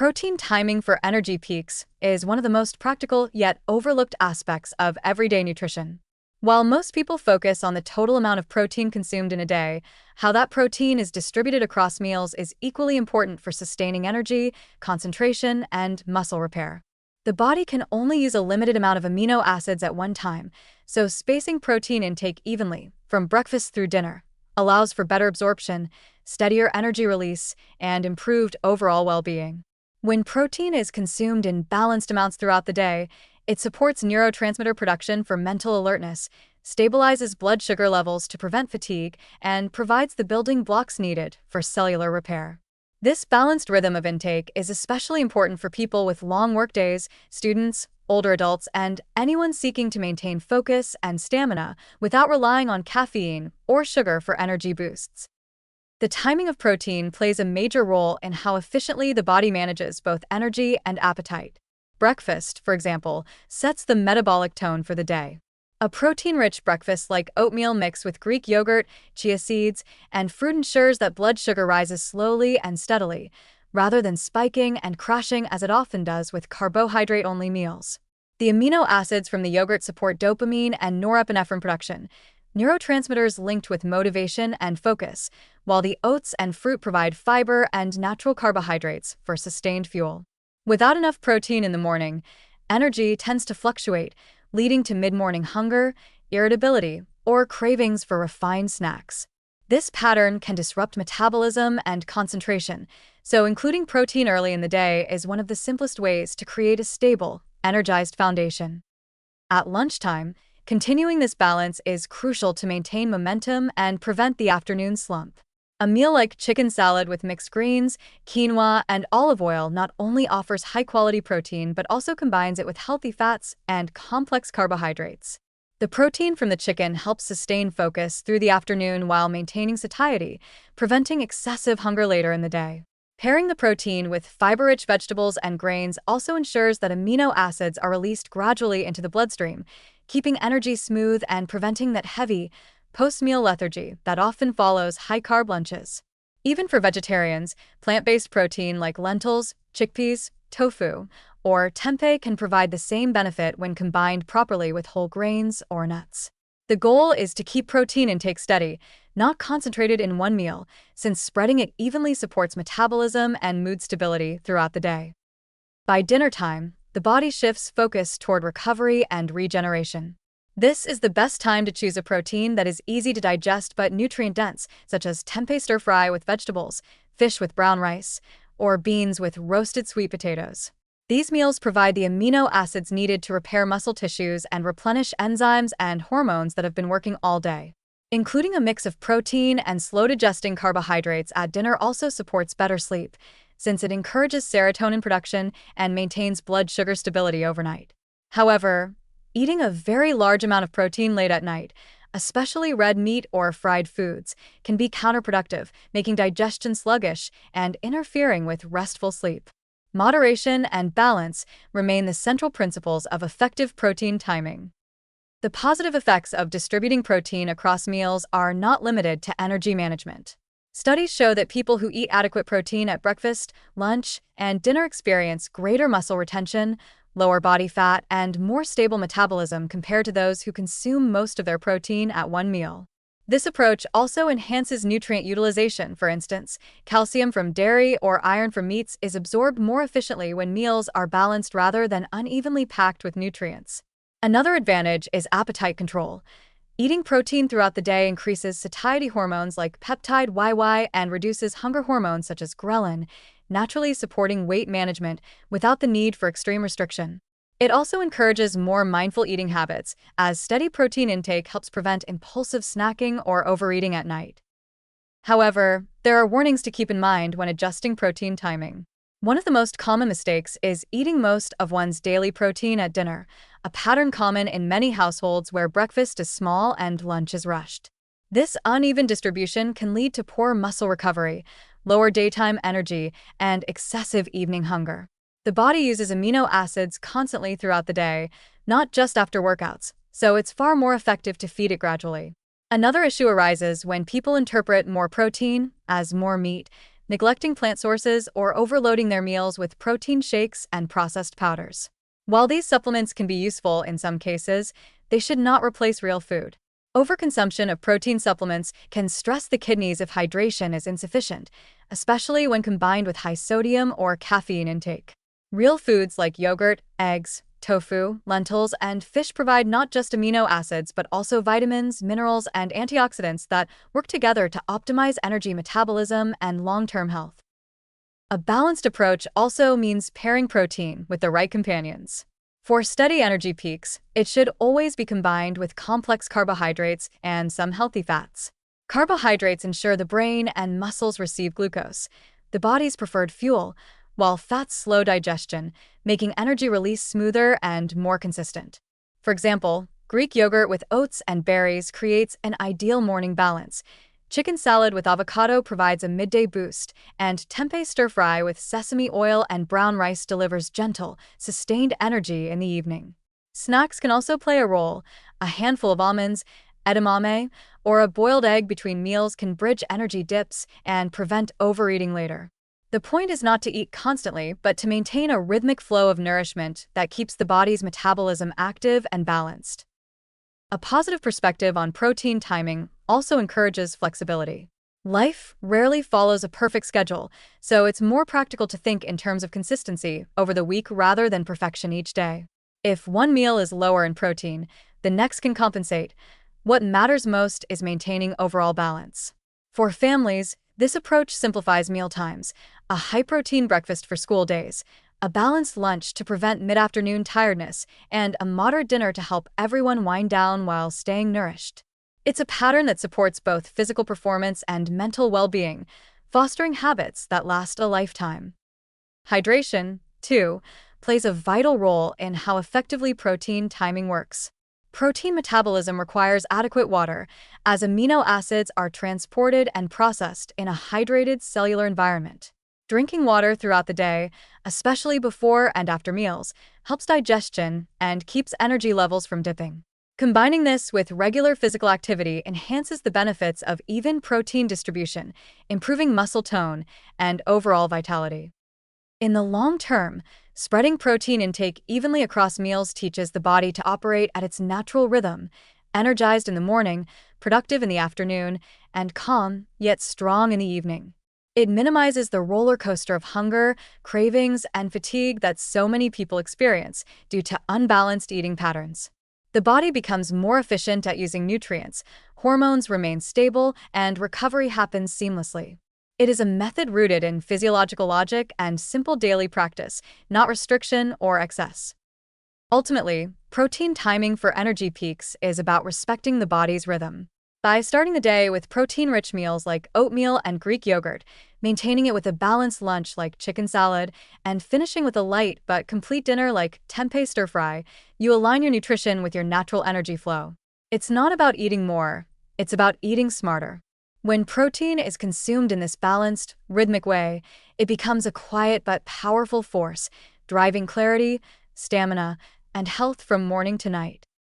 Protein timing for energy peaks is one of the most practical yet overlooked aspects of everyday nutrition. While most people focus on the total amount of protein consumed in a day, how that protein is distributed across meals is equally important for sustaining energy, concentration, and muscle repair. The body can only use a limited amount of amino acids at one time, so spacing protein intake evenly, from breakfast through dinner, allows for better absorption, steadier energy release, and improved overall well-being. When protein is consumed in balanced amounts throughout the day, it supports neurotransmitter production for mental alertness, stabilizes blood sugar levels to prevent fatigue, and provides the building blocks needed for cellular repair. This balanced rhythm of intake is especially important for people with long workdays, students, older adults, and anyone seeking to maintain focus and stamina without relying on caffeine or sugar for energy boosts. The timing of protein plays a major role in how efficiently the body manages both energy and appetite. Breakfast, for example, sets the metabolic tone for the day. A protein-rich breakfast like oatmeal mixed with Greek yogurt, chia seeds, and fruit ensures that blood sugar rises slowly and steadily, rather than spiking and crashing as it often does with carbohydrate-only meals. The amino acids from the yogurt support dopamine and norepinephrine production, neurotransmitters linked with motivation and focus, while the oats and fruit provide fiber and natural carbohydrates for sustained fuel. Without enough protein in the morning, energy tends to fluctuate, leading to mid-morning hunger, irritability, or cravings for refined snacks. This pattern can disrupt metabolism and concentration, so including protein early in the day is one of the simplest ways to create a stable, energized foundation. At lunchtime, continuing this balance is crucial to maintain momentum and prevent the afternoon slump. A meal like chicken salad with mixed greens, quinoa, and olive oil not only offers high-quality protein but also combines it with healthy fats and complex carbohydrates. The protein from the chicken helps sustain focus through the afternoon while maintaining satiety, preventing excessive hunger later in the day. Pairing the protein with fiber-rich vegetables and grains also ensures that amino acids are released gradually into the bloodstream, keeping energy smooth and preventing that heavy, post-meal lethargy that often follows high-carb lunches. Even for vegetarians, plant-based protein like lentils, chickpeas, tofu, or tempeh can provide the same benefit when combined properly with whole grains or nuts. The goal is to keep protein intake steady, not concentrated in one meal, since spreading it evenly supports metabolism and mood stability throughout the day. By dinner time, the body shifts focus toward recovery and regeneration. This is the best time to choose a protein that is easy to digest but nutrient-dense, such as tempeh stir-fry with vegetables, fish with brown rice, or beans with roasted sweet potatoes. These meals provide the amino acids needed to repair muscle tissues and replenish enzymes and hormones that have been working all day. Including a mix of protein and slow-digesting carbohydrates at dinner also supports better sleep, since it encourages serotonin production and maintains blood sugar stability overnight. However, eating a very large amount of protein late at night, especially red meat or fried foods, can be counterproductive, making digestion sluggish and interfering with restful sleep. Moderation and balance remain the central principles of effective protein timing. The positive effects of distributing protein across meals are not limited to energy management. Studies show that people who eat adequate protein at breakfast, lunch, and dinner experience greater muscle retention, lower body fat, and more stable metabolism compared to those who consume most of their protein at one meal. This approach also enhances nutrient utilization. For instance, calcium from dairy or iron from meats is absorbed more efficiently when meals are balanced rather than unevenly packed with nutrients. Another advantage is appetite control. Eating protein throughout the day increases satiety hormones like peptide YY and reduces hunger hormones such as ghrelin, naturally supporting weight management without the need for extreme restriction. It also encourages more mindful eating habits, as steady protein intake helps prevent impulsive snacking or overeating at night. However, there are warnings to keep in mind when adjusting protein timing. One of the most common mistakes is eating most of one's daily protein at dinner, a pattern common in many households where breakfast is small and lunch is rushed. This uneven distribution can lead to poor muscle recovery, lower daytime energy, and excessive evening hunger. The body uses amino acids constantly throughout the day, not just after workouts, so it's far more effective to feed it gradually. Another issue arises when people interpret more protein as more meat, neglecting plant sources or overloading their meals with protein shakes and processed powders. While these supplements can be useful in some cases, they should not replace real food. Overconsumption of protein supplements can stress the kidneys if hydration is insufficient, especially when combined with high sodium or caffeine intake. Real foods like yogurt, eggs, tofu, lentils, and fish provide not just amino acids but also vitamins, minerals, and antioxidants that work together to optimize energy metabolism and long-term health. A balanced approach also means pairing protein with the right companions. For steady energy peaks, it should always be combined with complex carbohydrates and some healthy fats. Carbohydrates ensure the brain and muscles receive glucose, the body's preferred fuel, while fats slow digestion, making energy release smoother and more consistent. For example, Greek yogurt with oats and berries creates an ideal morning balance. Chicken salad with avocado provides a midday boost, and tempeh stir-fry with sesame oil and brown rice delivers gentle, sustained energy in the evening. Snacks can also play a role. A handful of almonds, edamame, or a boiled egg between meals can bridge energy dips and prevent overeating later. The point is not to eat constantly, but to maintain a rhythmic flow of nourishment that keeps the body's metabolism active and balanced. A positive perspective on protein timing also encourages flexibility. Life rarely follows a perfect schedule, so it's more practical to think in terms of consistency over the week rather than perfection each day. If one meal is lower in protein, the next can compensate. What matters most is maintaining overall balance. For families, this approach simplifies meal times: a high-protein breakfast for school days, a balanced lunch to prevent mid-afternoon tiredness, and a moderate dinner to help everyone wind down while staying nourished. It's a pattern that supports both physical performance and mental well-being, fostering habits that last a lifetime. Hydration, too, plays a vital role in how effectively protein timing works. Protein metabolism requires adequate water, as amino acids are transported and processed in a hydrated cellular environment. Drinking water throughout the day, especially before and after meals, helps digestion and keeps energy levels from dipping. Combining this with regular physical activity enhances the benefits of even protein distribution, improving muscle tone and overall vitality. In the long term, spreading protein intake evenly across meals teaches the body to operate at its natural rhythm, energized in the morning, productive in the afternoon, and calm, yet strong in the evening. It minimizes the roller coaster of hunger, cravings, and fatigue that so many people experience due to unbalanced eating patterns. The body becomes more efficient at using nutrients, hormones remain stable, and recovery happens seamlessly. It is a method rooted in physiological logic and simple daily practice, not restriction or excess. Ultimately, protein timing for energy peaks is about respecting the body's rhythm. By starting the day with protein-rich meals like oatmeal and Greek yogurt, maintaining it with a balanced lunch like chicken salad, and finishing with a light but complete dinner like tempeh stir-fry, you align your nutrition with your natural energy flow. It's not about eating more, it's about eating smarter. When protein is consumed in this balanced, rhythmic way, it becomes a quiet but powerful force, driving clarity, stamina, and health from morning to night.